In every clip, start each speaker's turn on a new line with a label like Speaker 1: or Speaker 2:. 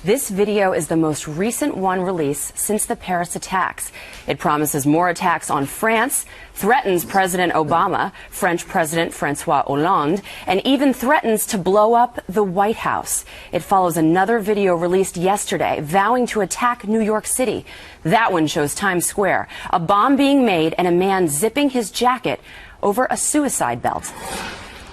Speaker 1: This video is the most recent one released since the Paris attacks. It promises more attacks on France, threatens President Obama, French President Francois Hollande, and even threatens to blow up the White House. It follows another video released yesterday vowing to attack New York City. That one shows Times Square, a bomb being made and a man zipping his jacket over a suicide belt.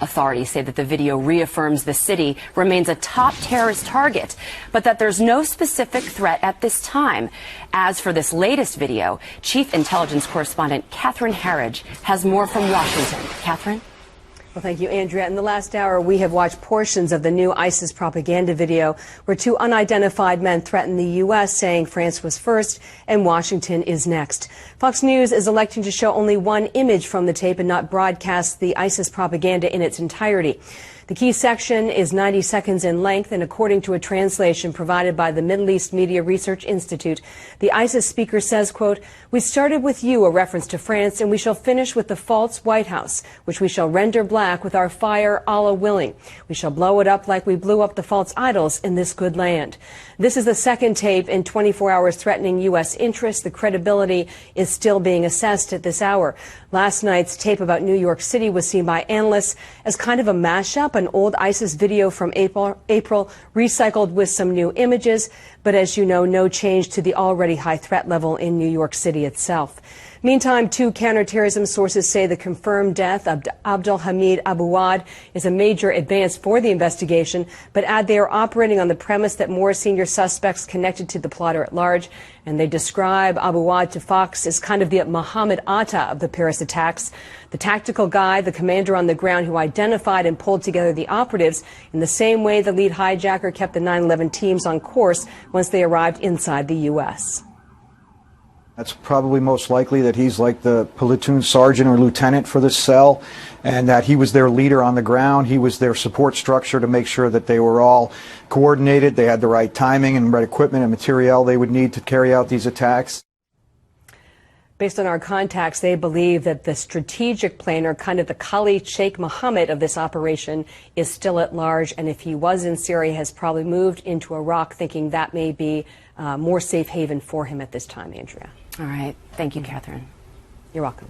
Speaker 1: Authorities say that the video reaffirms the city remains a top terrorist target, but that there's no specific threat at this time. As for this latest video, Chief Intelligence Correspondent Catherine Harridge has more from Washington. Catherine?
Speaker 2: Well, thank you, Andrea. In the last hour, we have watched portions of the new ISIS propaganda video where two unidentified men threaten the U.S., saying France was first and Washington is next. Fox News is electing to show only one image from the tape and not broadcast the ISIS propaganda in its entirety. The key section is 90 seconds in length, and according to a translation provided by the Middle East Media Research Institute, the ISIS speaker says, quote, "We started with you," a reference to France, "and we shall finish with the false White House, which we shall render black with our fire, Allah willing. We shall blow it up like we blew up the false idols in this good land." This is the second tape in 24 hours threatening U.S. interests. The credibility is still being assessed at this hour. Last night's tape about New York City was seen by analysts as kind of a mashup, an old ISIS video from April recycled with some new images. But as you know, no change to the already high threat level in New York City itself. Meantime, two counterterrorism sources say the confirmed death of Abdul Hamid Abu Wad is a major advance for the investigation, but add they are operating on the premise that more senior suspects connected to the plotter at large. And they describe Abu Wad to Fox as kind of the Mohammed Atta of the Paris attacks, the tactical guy, the commander on the ground who identified and pulled together the operatives in the same way the lead hijacker kept the 9/11 teams on course once they arrived inside the U.S.
Speaker 3: That's probably most likely that he's like the platoon sergeant or lieutenant for this cell, and that he was their leader on the ground. He was their support structure to make sure that they were all coordinated, they had the right timing and right equipment and materiel they would need to carry out these attacks.
Speaker 2: Based on our contacts, they believe that the strategic planner, kind of the Khalid Sheikh Mohammed of this operation, is still at large. And if he was in Syria, has probably moved into Iraq, thinking that may be more safe haven for him at this time, Andrea.
Speaker 1: All right. Thank you, Catherine.
Speaker 2: You're welcome.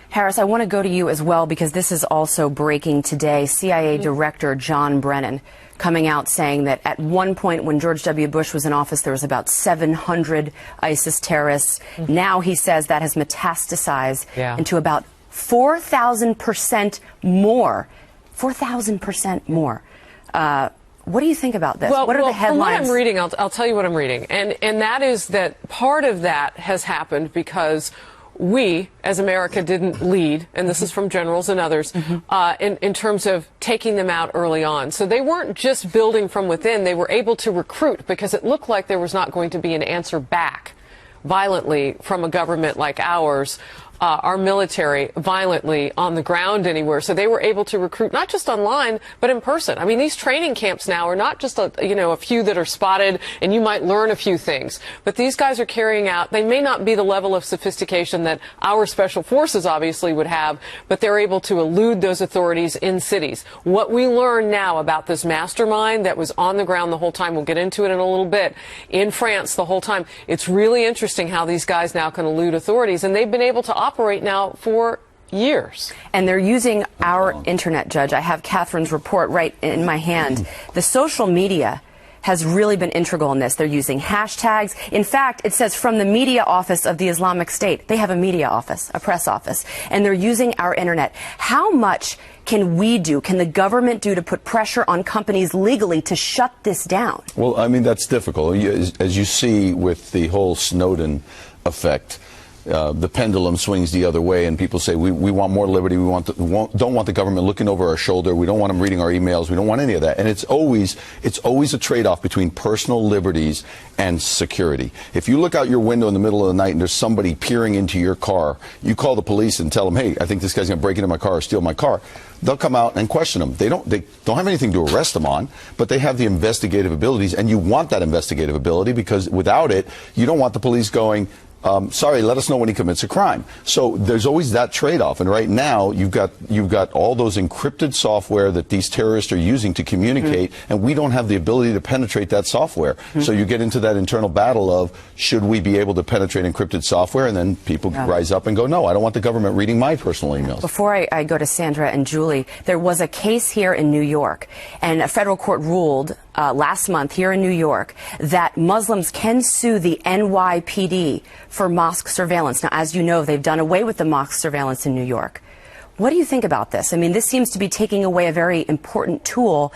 Speaker 1: Harris, I want to go to you as well, because this is also breaking today. CIA Director John Brennan coming out saying that at one point when George W. Bush was in office, there was about 700 ISIS terrorists. Now he says that has metastasized into about 4,000% more. 4,000% more. What do you think about this?
Speaker 4: Well,
Speaker 1: what are the headlines?
Speaker 4: From what I'm reading, I'll tell you what I'm reading. And that is that part of that has happened because we, as America, didn't lead, and this is from generals and others, in terms of taking them out early on. So they weren't just building from within. They were able to recruit because it looked like there was not going to be an answer back violently from a government like ours. Our military violently on the ground anywhere. So they were able to recruit not just online, but in person. I mean, these training camps now are not just a few that are spotted and you might learn a few things. But these guys are carrying out, they may not be the level of sophistication that our special forces obviously would have, but they're able to elude those authorities in cities. What we learn now about this mastermind that was on the ground the whole time, we'll get into it in a little bit, in France the whole time, it's really interesting how these guys now can elude authorities, and they've been able to operate now for years.
Speaker 1: And they're using our internet, Judge. I have Catherine's report right in my hand. The social media has really been integral in this. They're using hashtags. In fact, it says from the media office of the Islamic State. They have a media office, a press office, and they're using our internet. How much can we do, can the government do to put pressure on companies legally to shut this down?
Speaker 5: Well, I mean, that's difficult. As you see with the whole Snowden effect, the pendulum swings the other way, and people say we want more liberty. We don't want the government looking over our shoulder. We don't want them reading our emails. We don't want any of that. And it's always a trade-off between personal liberties and security. If you look out your window in the middle of the night and there's somebody peering into your car, you call the police and tell them, "Hey, I think this guy's going to break into my car or steal my car." They'll come out and question them. They don't have anything to arrest them on, but they have the investigative abilities, and you want that investigative ability, because without it, you don't want the police going, sorry, let us know when he commits a crime. So there's always that trade-off. And right now, you've got all those encrypted software that these terrorists are using to communicate, and we don't have the ability to penetrate that software. So you get into that internal battle of, should we be able to penetrate encrypted software? And then people rise up and go, no, I don't want the government reading my personal emails.
Speaker 1: Before I go to Sandra and Julie, there was a case here in New York, and a federal court ruled last month here in New York that Muslims can sue the NYPD for mosque surveillance. Now, as you know, they've done away with the mosque surveillance in New York. What do you think about this? I mean, this seems to be taking away a very important tool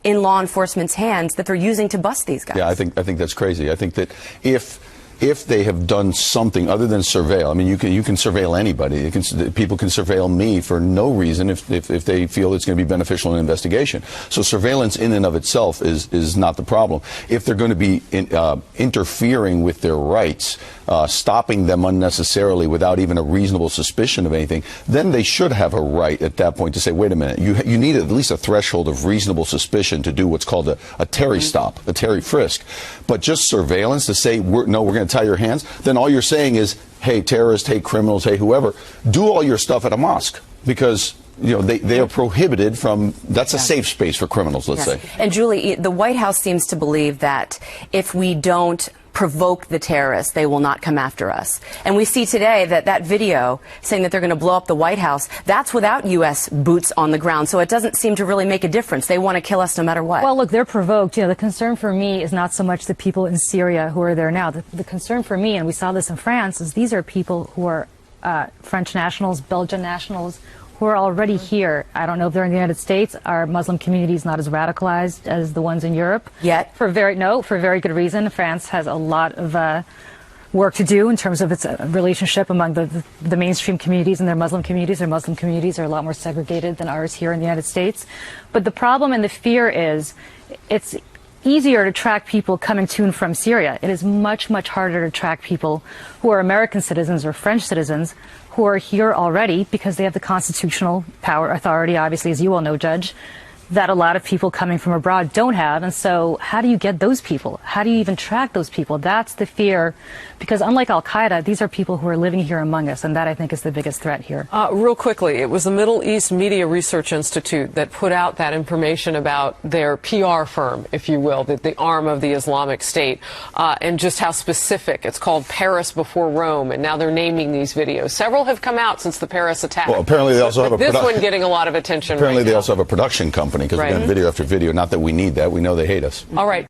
Speaker 1: in law enforcement's hands that they're using to bust these guys.
Speaker 5: Yeah, I think that's crazy. I think that if they have done something other than surveil, I mean, you can surveil anybody. People can surveil me for no reason if they feel it's going to be beneficial in an investigation. So surveillance in and of itself is not the problem. If they're going to be interfering with their rights, stopping them unnecessarily without even a reasonable suspicion of anything, then they should have a right at that point to say, wait a minute, you need at least a threshold of reasonable suspicion to do what's called a Terry stop, a Terry frisk. But just surveillance to say, we're going to tie your hands, then all you're saying is, hey, terrorists, hey, criminals, hey, whoever, do all your stuff at a mosque, because they are prohibited from, that's a safe space for criminals, let's say.
Speaker 1: And Julie, the White House seems to believe that if we don't provoke the terrorists, they will not come after us. And we see today that video saying that they're going to blow up the White House, that's without U.S. boots on the ground. So it doesn't seem to really make a difference. They want to kill us no matter what.
Speaker 6: Well, look, they're provoked. The concern for me is not so much the people in Syria who are there now. The concern for me, and we saw this in France, is these are people who are French nationals, Belgian nationals, who are already here. I don't know if they're in the United States. Our Muslim community is not as radicalized as the ones in Europe.
Speaker 1: Yet?
Speaker 6: For very good reason. France has a lot of work to do in terms of its relationship among the mainstream communities and their Muslim communities. Their Muslim communities are a lot more segregated than ours here in the United States. But the problem and the fear is it's easier to track people coming to and from Syria. It is much, much harder to track people who are American citizens or French citizens who are here already because they have the constitutional power, authority, obviously, as you all know, Judge, that a lot of people coming from abroad don't have. And so how do you get those people? How do you even track those people? That's the fear, because unlike al-Qaeda, these are people who are living here among us, and that, I think, is the biggest threat here.
Speaker 4: Real quickly, it was the Middle East Media Research Institute that put out that information about their PR firm, if you will, the arm of the Islamic State, and just how specific. It's called Paris Before Rome, and now they're naming these videos. Several have come out since the Paris attack.
Speaker 5: Well, apparently they also have
Speaker 4: this one getting a lot of attention.
Speaker 5: Apparently
Speaker 4: right
Speaker 5: they
Speaker 4: now.
Speaker 5: also have a production company, because we've done video after video. Not that we need that. We know they hate us.
Speaker 4: All right.